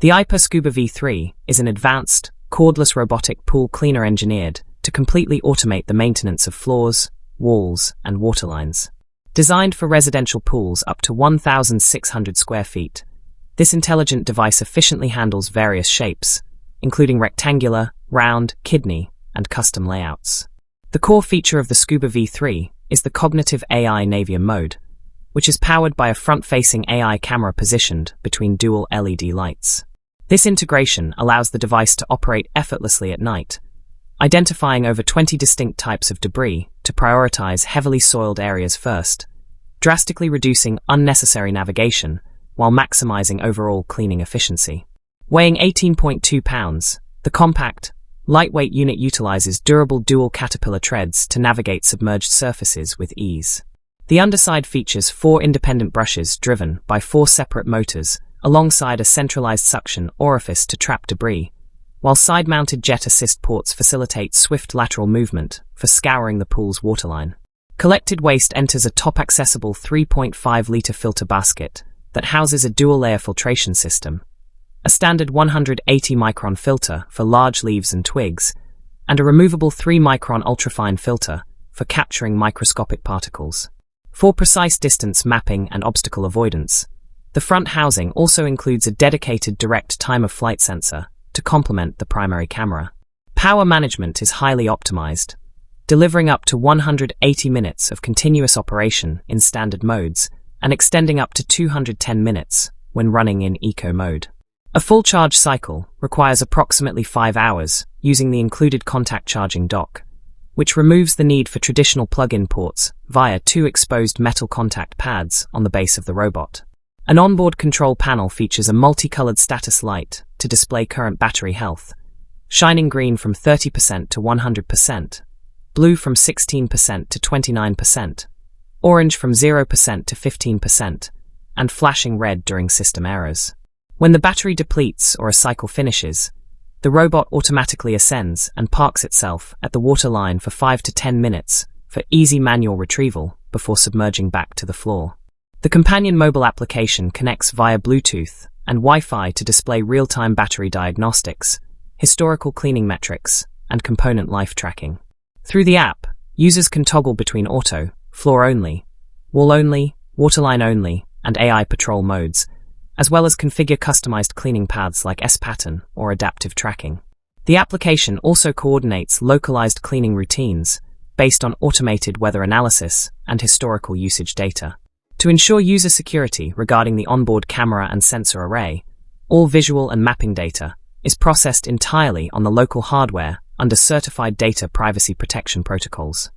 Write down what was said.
The Aiper Scuba V3 is an advanced, cordless robotic pool cleaner engineered to completely automate the maintenance of floors, walls, and waterlines. Designed for residential pools up to 1,600 square feet, this intelligent device efficiently handles various shapes, including rectangular, round, kidney, and custom layouts. The core feature of the Scuba V3 is the cognitive AI Navier mode, which is powered by a front-facing AI camera positioned between dual LED lights. This integration allows the device to operate effortlessly at night, identifying over 20 distinct types of debris to prioritize heavily soiled areas first, drastically reducing unnecessary navigation while maximizing overall cleaning efficiency. Weighing 18.2 pounds, the compact, lightweight unit utilizes durable dual caterpillar treads to navigate submerged surfaces with ease. The underside features 4 independent brushes driven by 4 separate motors alongside a centralized suction orifice to trap debris, while side-mounted jet assist ports facilitate swift lateral movement for scouring the pool's waterline. Collected waste enters a top-accessible 3.5-litre filter basket that houses a dual-layer filtration system, a standard 180-micron filter for large leaves and twigs, and a removable 3-micron ultrafine filter for capturing microscopic particles. For precise distance mapping and obstacle avoidance, the front housing also includes a dedicated direct time-of-flight sensor to complement the primary camera. Power management is highly optimized, delivering up to 180 minutes of continuous operation in standard modes and extending up to 210 minutes when running in eco mode. A full charge cycle requires approximately 5 hours using the included contact charging dock, which removes the need for traditional plug-in ports via 2 exposed metal contact pads on the base of the robot. An onboard control panel features a multicolored status light to display current battery health, shining green from 30% to 100%, blue from 16% to 29%, orange from 0% to 15%, and flashing red during system errors. When the battery depletes or a cycle finishes, the robot automatically ascends and parks itself at the waterline for 5 to 10 minutes for easy manual retrieval before submerging back to the floor. The companion mobile application connects via Bluetooth and Wi-Fi to display real-time battery diagnostics, historical cleaning metrics, and component life tracking. Through the app, users can toggle between auto, floor only, wall only, waterline only, and AI patrol modes, as well as configure customized cleaning paths like S-pattern or adaptive tracking. The application also coordinates localized cleaning routines based on automated weather analysis and historical usage data. To ensure user security regarding the onboard camera and sensor array, all visual and mapping data is processed entirely on the local hardware under certified data privacy protection protocols.